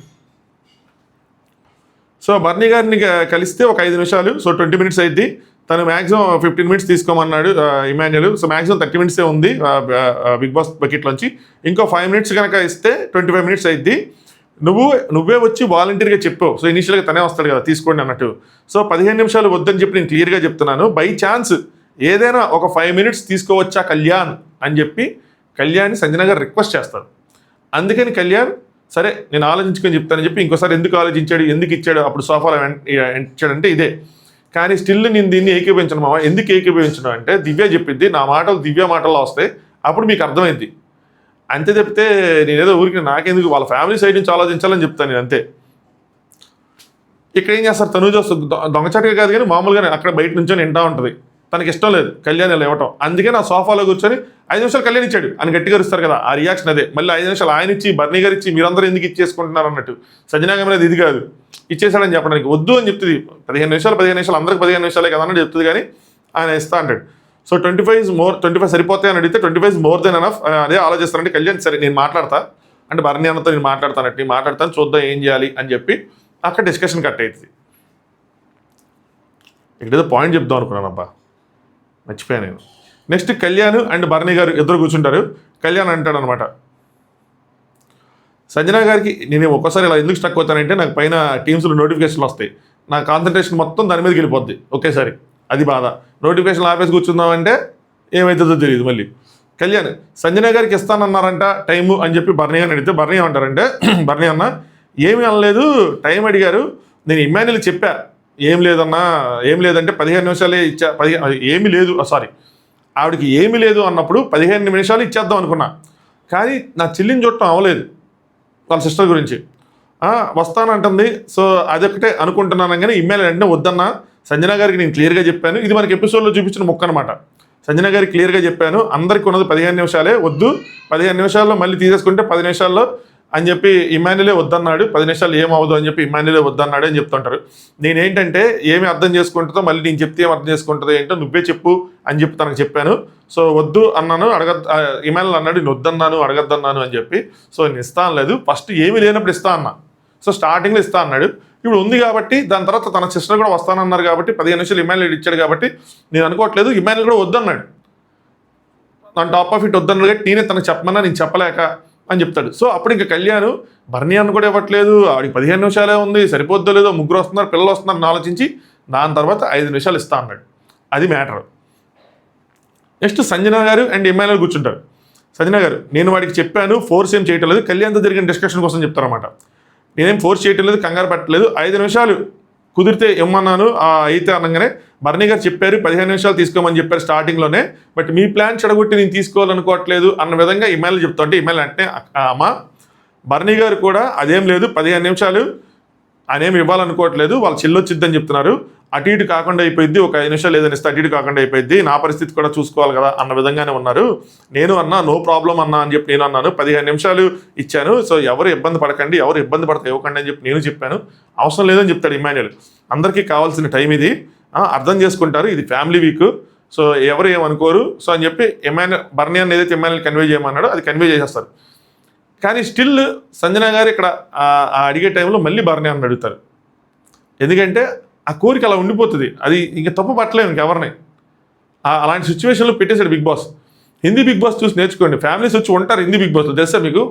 సో భరణి గారిని కలిస్తే ఒక 5 నిమిషాలు, సో 20 minutes అయింది. తను మ్యాక్సిమం 15 మినిట్స్ తీసుకోమన్నాడు ఇమాన్యుల్. సో మ్యాక్సిమం 30 మినిట్సే ఉంది బిగ్ బాస్ బకెట్లోంచి. ఇంకో 5 మినిట్స్ కనుక ఇస్తే 25 మినిట్స్ అయింది. నువ్వే వచ్చి వాలంటీర్గా చెప్పావు. సో ఇనిషియల్గా తనే వస్తాడు కదా తీసుకోండి అన్నట్టు. సో 15 నిమిషాలు వద్దని చెప్పి నేను క్లియర్గా చెప్తున్నాను. బై ఛాన్స్ ఏదైనా ఒక 5 మినిట్స్ తీసుకోవచ్చా కళ్యాణ్ అని చెప్పి కళ్యాణ్ సంజన గారు రిక్వెస్ట్ చేస్తారు. అందుకని కళ్యాణ్ సరే నేను ఆలోచించుకొని చెప్తానని చెప్పి ఇంకోసారి ఎందుకు ఆలోచించాడు, ఎందుకు ఇచ్చాడు, అప్పుడు సోఫాలో ఇచ్చాడంటే ఇదే. కానీ స్టిల్ నేను దీన్ని ఏకీభవించను మామ. ఎందుకు ఏకీభవించను అంటే దివ్య చెప్పింది, నా మాటలు దివ్య మాటల్లో వస్తాయి, అప్పుడు మీకు అర్థమైంది. అంతే చెప్తే నేనేదో ఊరికి నాకెందుకు, వాళ్ళ ఫ్యామిలీ సైడ్ నుంచి ఆలోచించాలని చెప్తాను నేను అంతే. ఇక్కడ ఏం చేస్తారు, తనూజ దొంగచాటుగా కాదు కానీ మామూలుగానే అక్కడ బయట నుంచొని వింటా ఉంటుంది. తనకి ఇష్టం లేదు కళ్యాణ్ ఇలా ఇవ్వటం. అందుకే నా సోఫాలో కూర్చొని 5 నిమిషాలు కళ్యాణ్ ఇచ్చాడు అని గట్టిగా ఇస్తారు కదా, ఆ రియాక్షన్ అదే. మళ్ళీ 5 నిమిషాలు ఆయన ఇచ్చి బర్నీ గారు ఇచ్చి మీరందరూ ఎందుకు ఇచ్చేసుకుంటున్నారు అన్నట్టు. సంజనా గారు ఇది కాదు, ఇచ్చేసాడని చెప్పడానికి వద్దు అని చెప్తుంది. 15 నిమిషాలు అందరికి 15 నిమిషాలే కదా అని చెప్తుంది, కానీ ఆయన ఇస్తా అంటాడు. సో 25 సరిపోతాయి అని అడిగితే 25 మోర్ దెన్ ఎనఫ్ అదే ఆలోచిస్తానంటే కళ్యాణ్ సరే నేను మాట్లాడతా అంటే బర్నీ అన్నతో నేను మాట్లాడతానంటే నేను మాట్లాడతాను, చూద్దాం ఏం చేయాలి అని చెప్పి అక్కడ డిస్కషన్ కట్ అవుతుంది. ఇక్కడేదో పాయింట్ చెప్దాం అనుకున్నాను అబ్బా, మర్చిపోయాను నేను. నెక్స్ట్ కళ్యాణ్ అండ్ బర్నీ గారు ఇద్దరు కూర్చుంటారు. కళ్యాణ్ అంటాడు అనమాట, సంజన గారికి నేను ఒక్కోసారి ఇలా ఎందుకు స్టక్ అవుతానంటే నాకు పైన టీమ్స్లో నోటిఫికేషన్లు వస్తాయి, నా కాన్సన్ట్రేషన్ మొత్తం దాని మీదకి వెళ్ళిపోద్ది ఒకేసారి, అది బాధ. నోటిఫికేషన్ ఆపేసి కూర్చుందామంటే ఏమవుతుందో తెలియదు. మళ్ళీ కళ్యాణ్ సంజన గారికి ఇస్తానన్నారంట టైము అని చెప్పి బర్నీ అని అడిగితే బర్నీ ఏమంటారంటే బర్నీ అన్న ఏమీ అనలేదు, టైం అడిగారు, నేను ఇమాన్యుల్ చెప్పా ఏం లేదన్నా, ఏం లేదంటే 15 నిమిషాలే ఇచ్చా, ఏమీ లేదు సారీ ఆవిడకి ఏమీ లేదు అన్నప్పుడు 15 నిమిషాలు ఇచ్చేద్దాం అనుకున్నా, కానీ నా చెల్లిని చూడటం అవ్వలేదు వాళ్ళ సిస్టర్ గురించి వస్తానంటుంది. సో అదొకటే అనుకుంటున్నాను, కానీ ఇమ్మెయిల్ వెంటనే వద్దన్నా, సంజన గారికి నేను క్లియర్గా చెప్పాను, ఇది మనకి ఎపిసోడ్లో చూపించిన ముక్క అనమాట. సంజన గారికి క్లియర్గా చెప్పాను, అందరికీ ఉన్నది 15 నిమిషాలే, వద్దు 15 నిమిషాల్లో మళ్ళీ తీసేసుకుంటే 10 నిమిషాల్లో అని చెప్పి ఇమాన్యులే వద్దన్నాడు, 10 నిమిషాలు ఏమవుదు అని చెప్పి ఇమాన్యులే వద్దన్నాడు అని చెప్తుంటారు. నేనేంటంటే ఏమి అర్థం చేసుకుంటుందో మళ్ళీ నేను చెప్తే ఏం అర్థం చేసుకుంటుందో ఏంటో నువ్వే చెప్పు అని చెప్పి తనకు చెప్పాను. సో వద్దు అన్నాను, ఇమాన్యుల్ అన్నాడు నేను వద్దన్నాను అడగద్దన్నాను అని చెప్పి. సో నేను ఇస్తా అనలేదు, ఫస్ట్ ఏమీ లేనప్పుడు ఇస్తా అన్నా, సో స్టార్టింగ్లో ఇస్తా అన్నాడు, ఇప్పుడు ఉంది కాబట్టి దాని తర్వాత తన సిస్టర్ కూడా వస్తానన్నారు కాబట్టి 15 నిమిషాలు ఇమాన్యుల్ ఇచ్చాడు కాబట్టి నేను అనుకోవట్లేదు, ఇమాన్యుల్ కూడా వద్దన్నాడు, నా టాప్ ఆఫ్ ఇట్ వద్దన్నాడు కాబట్టి నేనే తనకు చెప్పమన్నా నేను చెప్పలేక అని చెప్తాడు. సో అప్పుడు ఇంకా కళ్యాణ్ బర్నీ అన్న కూడా ఇవ్వట్లేదు, ఆవిడకి 15 నిమిషాలే ఉంది, సరిపోద్దో లేదో, ముగ్గురు వస్తున్నారు పిల్లలు వస్తున్నారని ఆలోచించి దాని తర్వాత 5 నిమిషాలు ఇస్తా అన్నాడు. అది మ్యాటర్. నెక్స్ట్ సంజన గారు అండ్ ఇమాన్యుల్ కూర్చుంటారు. సంజన గారు నేను వాడికి చెప్పాను, ఫోర్స్ ఏం చేయటం లేదు, కళ్యాణ్తో జరిగిన డిస్కషన్ కోసం చెప్తారన్నమాట. నేనేం ఫోర్స్ చేయటం లేదు, కంగారు పెట్టలేదు, 5 నిమిషాలు కుదిరితే ఇమ్మన్నాను అయితే అనగానే బర్నీ గారు చెప్పారు 15 నిమిషాలు తీసుకోమని చెప్పారు స్టార్టింగ్లోనే, బట్ మీ ప్లాన్ చెడగొట్టి నేను తీసుకోవాలనుకోవట్లేదు అన్న విధంగా ఇమాన్యుల్ చెప్తుంటే ఇమాన్యుల్ అంటే అమ్మ బర్నీ గారు కూడా అదేం లేదు 15 నిమిషాలు అనేమి ఇవ్వాలనుకోవట్లేదు, వాళ్ళు చెల్లొచ్చిద్దని చెప్తున్నారు, అటు ఇటు కాకుండా అయిపోయింది, ఒక 5 నిమిషాలు ఏదైనా ఇస్తే అటు ఇటు కాకుండా అయిపోయింది, నా పరిస్థితి కూడా చూసుకోవాలి కదా అన్న విధంగానే ఉన్నారు. నేను అన్నా నో ప్రాబ్లం అన్నా అని చెప్పి నేను అన్నాను, 15 నిమిషాలు ఇచ్చాను, సో ఎవరు ఇబ్బంది పడకండి, ఎవరు ఇబ్బంది పడితే ఇవ్వకండి అని చెప్పి నేను చెప్పాను, అవసరం లేదని చెప్తాడు ఇమాన్యుల్. అందరికీ కావాల్సిన టైం ఇది, అర్థం చేసుకుంటారు, ఇది ఫ్యామిలీ వీక్, సో ఎవరు ఏమనుకోరు సో అని చెప్పి బర్నీ అని ఏదైతే ఇమాన్యుల్ కన్వే చేయమన్నాడో అది కన్వే చేసేస్తారు. కానీ స్టిల్ సంజన గారు ఇక్కడ అడిగే టైంలో మళ్ళీ బర్నీ అని అడుగుతారు, ఎందుకంటే ఆ కోరిక అలా ఉండిపోతుంది, అది ఇంకా తప్పు పట్టలేదు ఇంకెవరిని. అలాంటి సిచ్యువేషన్లో పెట్టేశాడు Bigg Boss. Hindi Bigg Boss చూసి నేర్చుకోండి, ఫ్యామిలీస్ వచ్చి ఉంటారు హిందీ బిగ్ బాస్లో, తెలుసా మీకు,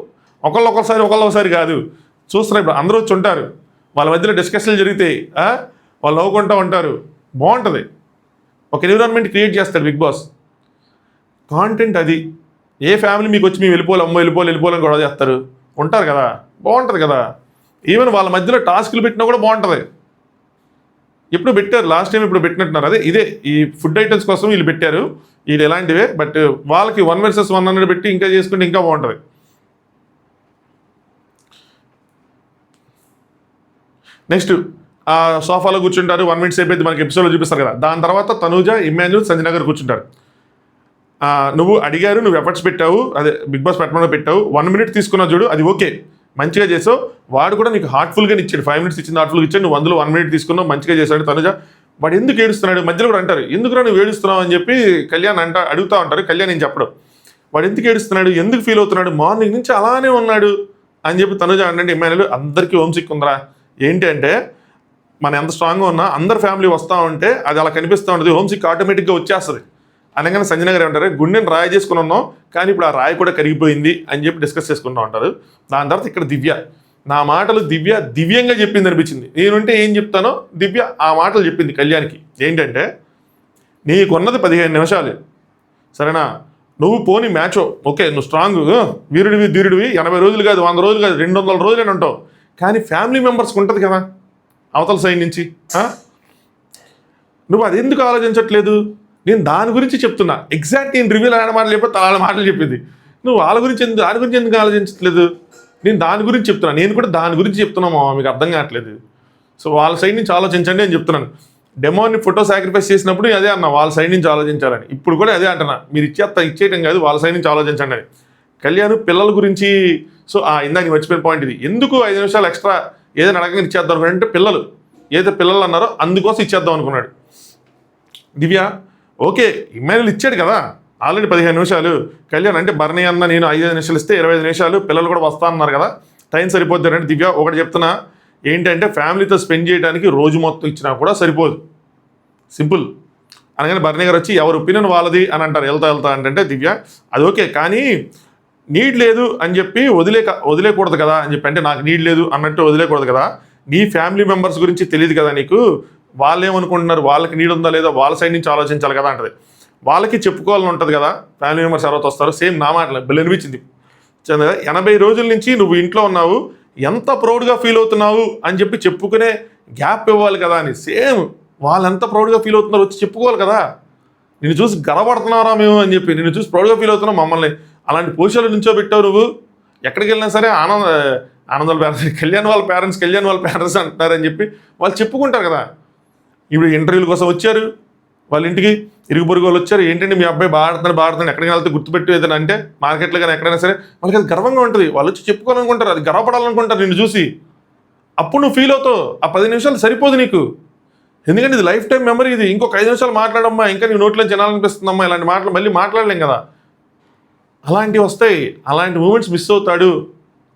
ఒకళ్ళొకసారి కాదు చూస్తున్నారు, ఇప్పుడు అందరూ వచ్చి ఉంటారు, వాళ్ళ మధ్యలో డిస్కషన్లు జరిగితాయి, వాళ్ళు నవ్వుకుంటూ ఉంటారు, బాగుంటుంది, ఒక ఎన్విరాన్మెంట్ క్రియేట్ చేస్తాడు బిగ్ బాస్. కాంటెంట్ అది. ఏ ఫ్యామిలీ మీకు వచ్చి మేము వెళ్ళిపోవాలని గొడవ చేస్తారు, ఉంటారు కదా, బాగుంటుంది కదా. ఈవెన్ వాళ్ళ మధ్యలో టాస్క్లు పెట్టినా కూడా బాగుంటుంది. ఎప్పుడు పెట్టారు లాస్ట్ టైం, ఇప్పుడు పెట్టినట్టున్నారు, అదే ఇదే ఈ ఫుడ్ ఐటమ్స్ కోసం వీళ్ళు పెట్టారు, వీళ్ళు ఎలాంటివే, బట్ వాళ్ళకి 1 versus 1 అన్నది పెట్టి ఇంకా చేసుకుంటే ఇంకా బాగుంటుంది. నెక్స్ట్ ఆ సోఫాలో కూర్చుంటారు, 1 minute సేపు అయితే మనకి ఎపిసోడ్లో చూపిస్తారు కదా, దాని తర్వాత తనూజ ఇమాన్యుల్ సంజన గారు కూర్చుంటారు. నువ్వు అడిగారు, నువ్వు ఎఫర్ట్స్ పెట్టావు, అదే బిగ్ బాస్ పెట్టమని పెట్టావు, 1 minute తీసుకున్నావు చూడు, అది ఓకే, మంచిగా చేసావు, వాడు కూడా నీకు హార్ట్ఫుల్గా ఇచ్చాడు, 5 minutes ఇచ్చింది హార్ట్ఫుల్గా ఇచ్చాడు, నువ్వు అందులో 1 minute తీసుకున్నావు, మంచిగా చేశాడు తనుజ. వాడు ఎందుకు ఏడుస్తున్నాడు మధ్యలో కూడా అంటారు, ఎందుకు నువ్వు ఏడుస్తున్నావు అని చెప్పి కళ్యాణ్ అడుగుతూ ఉంటారు. కళ్యాణ్ నేను చెప్పడం, వాడు ఎందుకు ఏడుస్తున్నాడు, ఎందుకు ఫీల్ అవుతున్నాడు, మార్నింగ్ నుంచి అలానే ఉన్నాడు అని చెప్పి తనుజ అంటే ఇమాన్యుల్ అందరికీ హోమ్ సిక్ ఉందిరా, ఏంటి అంటే మనం ఎంత స్ట్రాంగ్గా ఉన్నా అందరు ఫ్యామిలీ వస్తూ ఉంటే అది అలా కనిపిస్తూ ఉంటుంది, హోమ్ సిక్ ఆటోమేటిక్గా వచ్చేస్తుంది. అనగానే సంజన గారు ఏమంటారు, గుండెని రాయి చేసుకుని ఉన్నాం కానీ ఇప్పుడు ఆ రాయి కూడా కరిగిపోయింది అని చెప్పి డిస్కస్ చేసుకుంటూ ఉంటారు. దాని తర్వాత ఇక్కడ దివ్య, నా మాటలు దివ్యంగా చెప్పింది అనిపించింది. నేనుంటే ఏం చెప్తానో దివ్య ఆ మాటలు చెప్పింది కళ్యాణ్కి. ఏంటంటే, నీకున్నది 15 నిమిషాలు సరేనా, నువ్వు పోని మ్యాచ్ ఓకే, నువ్వు స్ట్రాంగ్ వీరుడివి ధీరుడివి, 80 రోజులు కాదు 100 రోజులు కాదు 200 రోజులు అని ఉంటావు, కానీ ఫ్యామిలీ మెంబర్స్కి ఉంటుంది కదా అవతల సైడ్ నుంచి. నువ్వు అది ఎందుకు ఆలోచించట్లేదు? నేను దాని గురించి చెప్తున్నా. ఎగ్జాక్ట్ నేను రివ్యూలు ఆడ మాటలు చెప్పి వాళ్ళ మాటలు చెప్పింది. నువ్వు దాని గురించి ఎందుకు ఆలోచించట్లేదు? నేను దాని గురించి చెప్తున్నా, నేను కూడా దాని గురించి చెప్తున్నామా, మీకు అర్థం కావట్లేదు. సో వాళ్ళ సైడ్ నుంచి ఆలోచించండి అని చెప్తున్నాను. డెమోని ఫోటో సాక్రిఫైస్ చేసినప్పుడు అదే అన్న, వాళ్ళ సైడ్ నుంచి ఆలోచించాలని. ఇప్పుడు కూడా అదే అంటున్నా, మీరు ఇచ్చేయటం కాదు, వాళ్ళ సైడ్ నుంచి ఆలోచించండి అని. కళ్యాణ్ పిల్లల గురించి, సో ఇందాక మర్చిపోయిన పాయింట్ ఇది. ఎందుకు 5 నిమిషాలు ఎక్స్ట్రా ఏదైనా అడగని ఇచ్చేద్దాం అనుకున్నాడు అంటే, ఏదైతే పిల్లలు అన్నారో అందుకోసం ఇచ్చేద్దాం అనుకున్నాడు. దివ్య ఓకే, ఇమ్మాన్యుల్ ఇచ్చాడు కదా ఆల్రెడీ 15 నిమిషాలు. కళ్యాణ్ అంటే భరణి అన్న నేను 5 నిమిషాలు ఇస్తే 25 నిమిషాలు, పిల్లలు కూడా వస్తా అన్నారు కదా, టైం సరిపోద్ది అంటే. దివ్య ఒకటి చెప్తున్నా ఏంటంటే, ఫ్యామిలీతో స్పెండ్ చేయడానికి రోజు మొత్తం ఇచ్చినా కూడా సరిపోదు, సింపుల్. అనగానే భరణి గారు వచ్చి ఎవరి ఒపీనియన్ వాళ్ళది అని అంటారు, వెళ్తా అంటే దివ్య అది ఓకే, కానీ నీడ్ లేదు అని చెప్పి వదిలేకూడదు కదా అని చెప్పి. అంటే నాకు నీడ్ లేదు అన్నట్టు వదిలేకూడదు కదా, నీ ఫ్యామిలీ మెంబర్స్ గురించి తెలియదు కదా నీకు, వాళ్ళు ఏమనుకుంటున్నారు, వాళ్ళకి నీడ్ ఉందా లేదా వాళ్ళ సైడ్ నుంచి ఆలోచించాలి కదా అంటది. వాళ్ళకి చెప్పుకోవాలని ఉంటుంది కదా, ఫ్యామిలీ మెంబర్స్ ఎవరైతే వస్తారో. సేమ్ నా మాటలు బిల్ అనిపించింది. 80 రోజుల నుంచి నువ్వు ఇంట్లో ఉన్నావు, ఎంత ప్రౌడ్గా ఫీల్ అవుతున్నావు అని చెప్పి చెప్పుకునే గ్యాప్ ఇవ్వాలి కదా అని. సేమ్ వాళ్ళు ఎంత ప్రౌడ్గా ఫీల్ అవుతున్నారు వచ్చి చెప్పుకోవాలి కదా. నిన్ను చూసి గర్వపడుతున్నారా మేము అని చెప్పి, నిన్ను చూసి ప్రౌడ్గా ఫీల్ అవుతున్నావు, మమ్మల్ని అలాంటి పొజిషన్లో నుంచోబెట్టావు నువ్వు. ఎక్కడికి వెళ్ళినా సరే ఆనందాల పేరెంట్స్, కళ్యాణ్ వాళ్ళ పేరెంట్స్ అంటున్నారని చెప్పి వాళ్ళు చెప్పుకుంటారు కదా. ఇప్పుడు ఇంటర్వ్యూల కోసం వచ్చారు వాళ్ళ ఇంటికి, ఇరుగు పొరుగు వాళ్ళు వచ్చారు, ఏంటంటే మీ అబ్బాయి బాడుతున్నాడు ఎక్కడికి వెళ్తే గుర్తుపెట్టి ఏదైనా అంటే, మార్కెట్లో కానీ ఎక్కడైనా సరే వాళ్ళకి అది గర్వంగా ఉంటుంది. వాళ్ళు వచ్చి చెప్పుకోవాలనుకుంటారు, అది గర్వపడాలనుకుంటారు నిన్ను చూసి. అప్పుడు నువ్వు ఫీల్ అవుతావు. ఆ 10 నిమిషాలు సరిపోదు నీకు, ఎందుకంటే ఇది లైఫ్ టైం మెమరీ. ఇది ఇంకొక 5 నిమిషాలు మాట్లాడమ్మా, ఇంకా నీ నోట్లో జనాలనిపిస్తుందమ్మా, ఇలాంటి మాటలు మళ్ళీ మాట్లాడలేం కదా. అలాంటివి వస్తాయి, అలాంటి మూమెంట్స్ మిస్ అవుతాడు,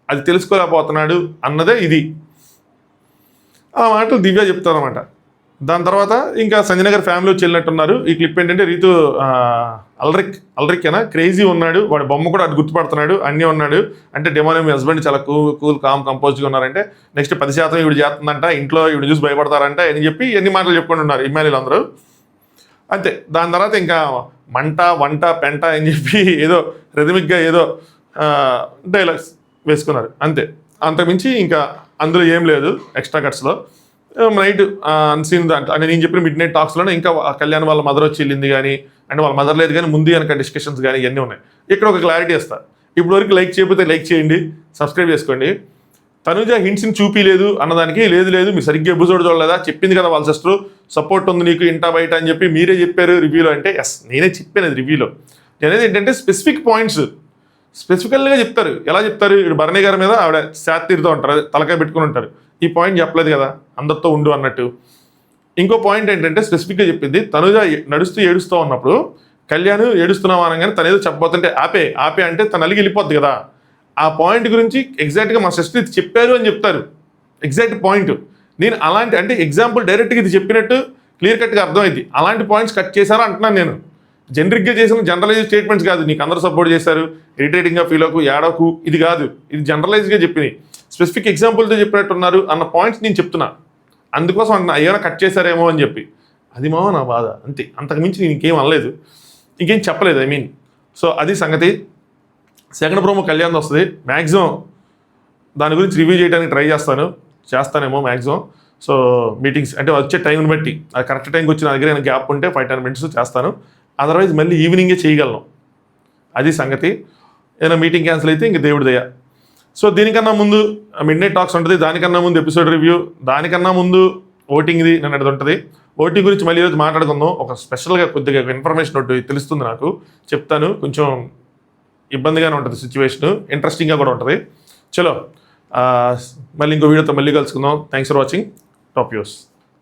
అది తెలుసుకోలేకపోతున్నాడు అన్నదే ఇది. ఆ మాటలు దివ్య చెప్తారన్నమాట. దాని తర్వాత ఇంకా సంజన గారి ఫ్యామిలీ వచ్చి వెళ్ళినట్టున్నారు. ఈ క్లిప్ ఏంటంటే, రీతు అల్రిక్కేనా క్రేజీ ఉన్నాడు, వాడి బొమ్మ కూడా అది గుర్తుపడుతున్నాడు, అన్నీ ఉన్నాడు. అంటే డెమోని మీ హస్బెండ్ చాలా కూల్ కామ్ కంపోజ్గా ఉన్నారంటే, నెక్స్ట్ 10% ఇవిడు చేస్తుందంట, ఇంట్లో ఇవిడు చూసి భయపడతారంట అని చెప్పి ఎన్ని మాటలు చెప్పుకొని ఉన్నారు ఇమ్మాన్యుల్ అందరూ. అంతే. దాని తర్వాత ఇంకా మంట వంట పెంట అని చెప్పి ఏదో రిథమిక్గా ఏదో డైలాగ్స్ వేసుకున్నారు అంతే. అంతకుమించి ఇంకా అందులో ఏం లేదు ఎక్స్ట్రా కట్స్లో. నైట్ అన్సీన్ అంటే నేను చెప్పిన మిడ్ నైట్ టాక్స్లోనే ఇంకా కళ్యాణ్ వాళ్ళ మదర్ వచ్చి వెళ్ళింది కానీ, అంటే వాళ్ళ మదర్ లేదు కానీ ముందు కనుక డిస్కషన్స్ కానీ ఇవన్నీ ఉన్నాయి. ఇక్కడ ఒక క్లారిటీ ఇస్తా. ఇప్పుడు వరకు లైక్ చేయకపోతే లైక్ చేయండి, సబ్స్క్రైబ్ చేసుకోండి. తనుజ హింట్స్ని చూపిలేదు అన్నదానికి లేదు మీరు సరిగ్గా ఎపిసోడ్ చూడలేదా, చెప్పింది కదా వాళ్ళ సిస్టర్ సపోర్ట్ ఉంది నీకు ఇంటా బయట అని చెప్పి మీరే చెప్పారు రివ్యూలో అంటే. ఎస్, నేనే చెప్పాను అది రివ్యూలో. నేనేది ఏంటంటే స్పెసిఫిక్ పాయింట్స్ స్పెసిఫికల్గా చెప్తారు. ఎలా చెప్తారు, ఇప్పుడు భరణి గారి మీద ఆవిడ శాతీరుతో ఉంటారు, తలకాయ పెట్టుకుని ఉంటారు, ఈ పాయింట్ చెప్పలేదు కదా అందరితో ఉండు అన్నట్టు. ఇంకో పాయింట్ ఏంటంటే స్పెసిఫిక్గా చెప్పింది, తనుజ నడుస్తూ ఏడుస్తూ ఉన్నప్పుడు కళ్యాణ్ ఏడుస్తున్నావు అనగానే తను ఏదో చెప్పబోతుంటే ఆపే అంటే తను అలిగి వెళ్ళిపోద్ది కదా. ఆ పాయింట్ గురించి ఎగ్జాక్ట్గా మా సిస్టర్ ఇది చెప్పారు అని చెప్తారు, ఎగ్జాక్ట్ పాయింట్. నేను అలాంటి అంటే ఎగ్జాంపుల్ డైరెక్ట్గా ఇది చెప్పినట్టు క్లియర్ కట్గా అర్థమైంది. అలాంటి పాయింట్స్ కట్ చేశారా అంటున్నాను నేను. జనరిక్గా చేసిన జనరలైజ్ స్టేట్మెంట్స్ కాదు, నీకు అందరూ సపోర్ట్ చేశారు ఇరిటేటింగ్గా ఫీల్ అవ్వకు ఏడవకు ఇది కాదు, ఇది జనరలైజ్గా చెప్పినాయి, స్పెసిఫిక్ ఎగ్జాంపుల్తో చెప్పినట్టున్నారు అన్న పాయింట్స్ నేను చెప్తున్నా. అందుకోసం అంటున్నా ఏమైనా కట్ చేశారేమో అని చెప్పి. అది మావో నా బాధ అంతే, అంతకుమించి నేను ఇంకేం అనలేదు, ఇంకేం చెప్పలేదు. సో అది సంగతి. సెకండ్ ప్రోమో కళ్యాణ్ వస్తుంది, మ్యాక్సిమం దాని గురించి రివ్యూ చేయడానికి ట్రై చేస్తానేమో మ్యాక్సిమం. సో మీటింగ్స్ అంటే వచ్చే టైంని బట్టి, అది కరెక్ట్ టైంకి వచ్చిన దగ్గర గ్యాప్ ఉంటే 5-10 minutes చేస్తాను, అదర్వైజ్ మళ్ళీ ఈవినింగే చేయగలను. అది సంగతి. ఏదైనా మీటింగ్ క్యాన్సిల్ అయితే ఇంక దేవుడి దయ. సో దీనికన్నా ముందు మిడ్ నైట్ టాక్స్ ఉంటుంది, దానికన్నా ముందు ఎపిసోడ్ రివ్యూ, దానికన్నా ముందు ఓటింగ్ది నన్నది ఉంటుంది. ఓటింగ్ గురించి మళ్ళీ ఈరోజు మాట్లాడుకుందాం. ఒక స్పెషల్గా కొద్దిగా ఇన్ఫర్మేషన్ ఒకటి తెలుస్తుంది నాకు, చెప్తాను. కొంచెం ఇబ్బందిగానే ఉంటుంది సిచ్యువేషన్, ఇంట్రెస్టింగ్గా కూడా ఉంటుంది. చలో మళ్ళీ ఇంకో వీడియోతో మళ్ళీ కలుసుకుందాం. Thanks for watching. Top views.